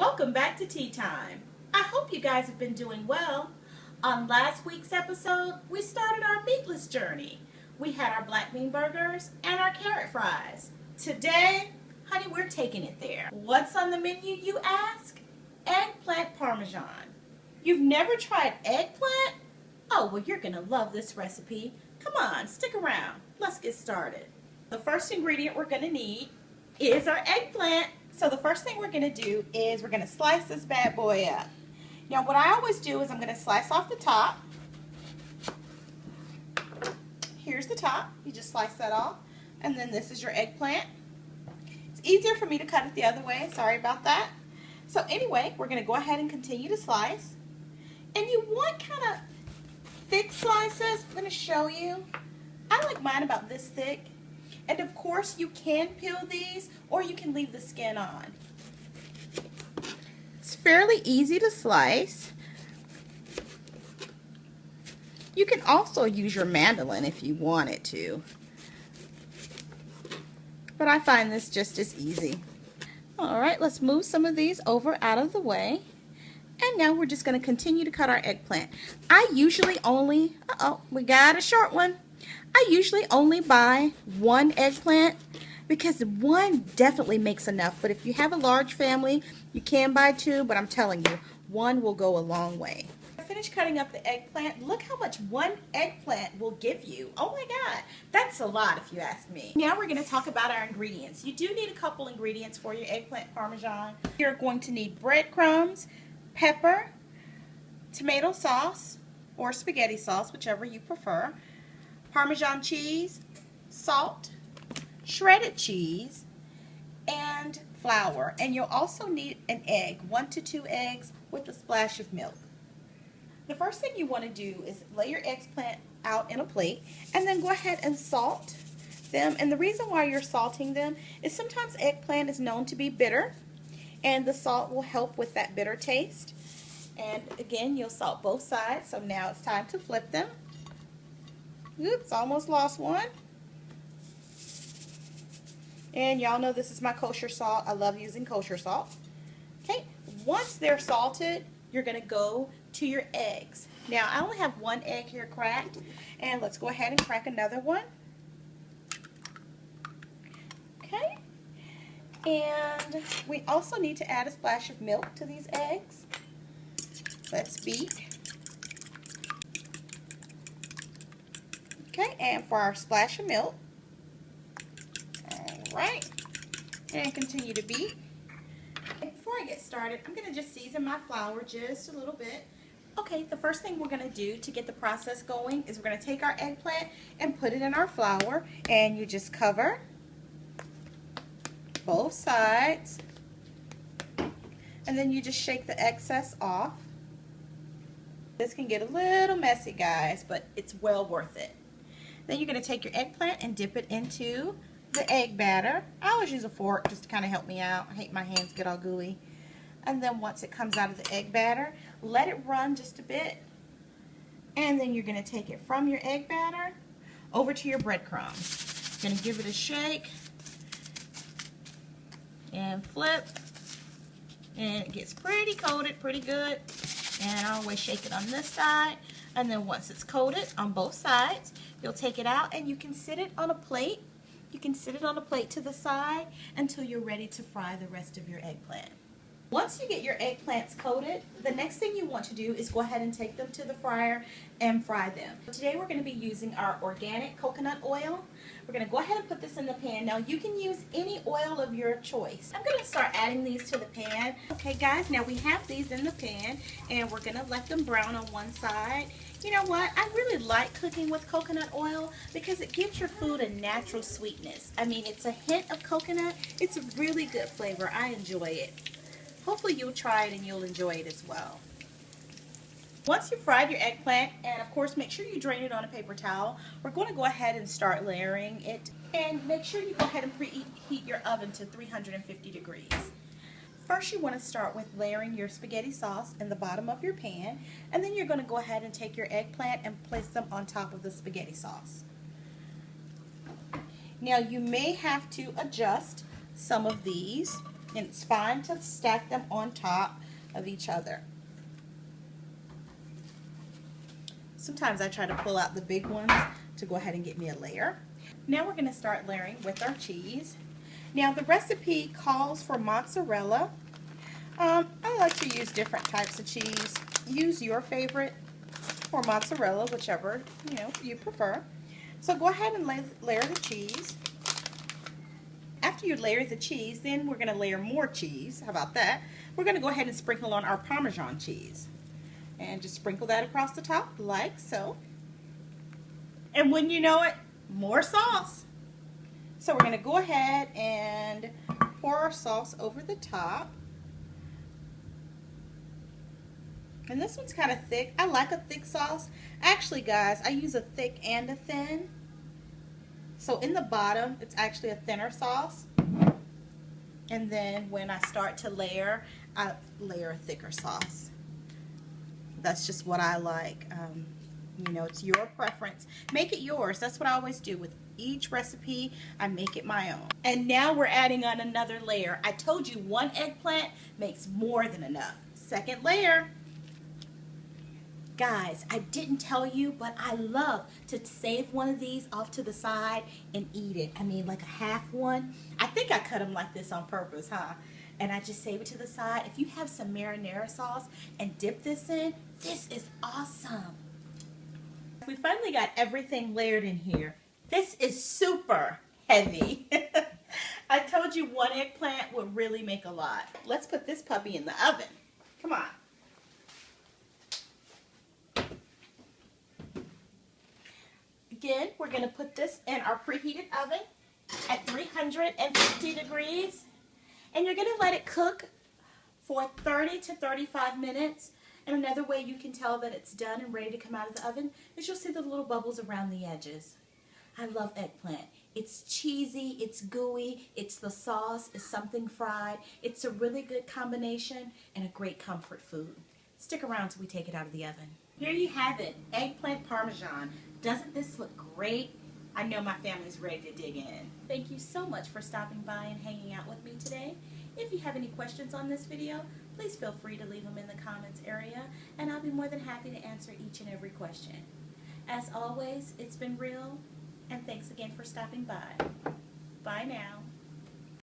Welcome back to Tea Time. I hope you guys have been doing well. On last week's episode, we started our meatless journey. We had our black bean burgers and our carrot fries. Today, honey, we're taking it there. What's on the menu, you ask? Eggplant Parmesan. You've never tried eggplant? Oh, well, you're going to love this recipe. Come on, stick around. Let's get started. The first ingredient we're going to need is our eggplant. So the first thing we're going to do is we're going to slice this bad boy up. Now what I always do is I'm going to slice off the top. Here's the top. You just slice that off. And then this is your eggplant. It's easier for me to cut it the other way. Sorry about that. So anyway, we're going to go ahead and continue to slice. And you want kind of thick slices. I'm going to show you. I like mine about this thick. And of course you can peel these or you can leave the skin on. It's fairly easy to slice. You can also use your mandolin if you wanted to. But I find this just as easy. Alright, let's move some of these over out of the way. And now we're just going to continue to cut our eggplant. I usually only, we got a short one. I usually only buy one eggplant because one definitely makes enough. But if you have a large family, you can buy two, but I'm telling you, one will go a long way. I finished cutting up the eggplant. Look how much one eggplant will give you. Oh my God, that's a lot if you ask me. Now we're going to talk about our ingredients. You do need a couple ingredients for your eggplant parmesan. You're going to need breadcrumbs, pepper, tomato sauce, or spaghetti sauce, whichever you prefer. Parmesan cheese, salt, shredded cheese, and flour. And you'll also need an egg, 1 to 2 eggs with a splash of milk. The first thing you want to do is lay your eggplant out in a plate and then go ahead and salt them. And the reason why you're salting them is sometimes eggplant is known to be bitter, and the salt will help with that bitter taste. And again, you'll salt both sides. So now it's time to flip them. Oops, almost lost one. And y'all know this is my kosher salt. I love using kosher salt. Okay, once they're salted, you're going to go to your eggs. Now, I only have one egg here cracked, and let's go ahead and crack another one. Okay, and we also need to add a splash of milk to these eggs. Let's beat. Okay, and for our splash of milk. Alright, and continue to beat. Before I get started, I'm going to just season my flour just a little bit. Okay, the first thing we're going to do to get the process going is we're going to take our eggplant and put it in our flour, and you just cover both sides, and then you just shake the excess off. This can get a little messy, guys, but it's well worth it. Then you're going to take your eggplant and dip it into the egg batter. I always use a fork just to kind of help me out. I hate my hands get all gooey. And then once it comes out of the egg batter, let it run just a bit. And then you're going to take it from your egg batter over to your breadcrumbs. You're going to give it a shake and flip. And it gets pretty coated, pretty good. And I always shake it on this side. And then once it's coated on both sides, you'll take it out and you can sit it on a plate. You can sit it on a plate to the side until you're ready to fry the rest of your eggplant. Once you get your eggplants coated, the next thing you want to do is go ahead and take them to the fryer and fry them. Today we're going to be using our organic coconut oil. We're going to go ahead and put this in the pan. Now you can use any oil of your choice. I'm going to start adding these to the pan. Okay guys, now we have these in the pan and we're going to let them brown on one side. You know what? I really like cooking with coconut oil because it gives your food a natural sweetness. I mean, it's a hint of coconut. It's a really good flavor. I enjoy it. Hopefully you'll try it and you'll enjoy it as well. Once you've fried your eggplant, and of course make sure you drain it on a paper towel, we're going to go ahead and start layering it. And make sure you go ahead and preheat your oven to 350 degrees. First you want to start with layering your spaghetti sauce in the bottom of your pan, and then you're going to go ahead and take your eggplant and place them on top of the spaghetti sauce. Now you may have to adjust some of these And it's fine to stack them on top of each other. Sometimes I try to pull out the big ones to go ahead and get me a layer. Now we're going to start layering with our cheese. Now the recipe calls for mozzarella. I like to use different types of cheese. Use your favorite, or mozzarella, whichever you prefer. So go ahead and layer the cheese. After you layer the cheese, then we're going to layer more cheese. How about that? We're going to go ahead and sprinkle on our Parmesan cheese. And just sprinkle that across the top like so. And when you know it, more sauce. So we're going to go ahead and pour our sauce over the top. And this one's kind of thick. I like a thick sauce. Actually, guys, I use a thick and a thin. So in the bottom, it's actually a thinner sauce. And then when I start to layer, I layer a thicker sauce. That's just what I like. It's your preference. Make it yours. That's what I always do with each recipe. I make it my own. And now we're adding on another layer. I told you one eggplant makes more than enough. Second layer. Guys, I didn't tell you, but I love to save one of these off to the side and eat it. I mean, like a half one. I think I cut them like this on purpose, huh? And I just save it to the side. If you have some marinara sauce and dip this in, this is awesome. We finally got everything layered in here. This is super heavy. I told you one eggplant would really make a lot. Let's put this puppy in the oven. Come on. Again, we're going to put this in our preheated oven at 350 degrees. And you're going to let it cook for 30 to 35 minutes. And another way you can tell that it's done and ready to come out of the oven is you'll see the little bubbles around the edges. I love eggplant. It's cheesy, it's gooey, it's the sauce, it's something fried. It's a really good combination and a great comfort food. Stick around till we take it out of the oven. Here you have it, eggplant parmesan. Doesn't this look great? I know my family's ready to dig in. Thank you so much for stopping by and hanging out with me today. If you have any questions on this video, please feel free to leave them in the comments area, and I'll be more than happy to answer each and every question. As always, it's been real, and thanks again for stopping by. Bye now.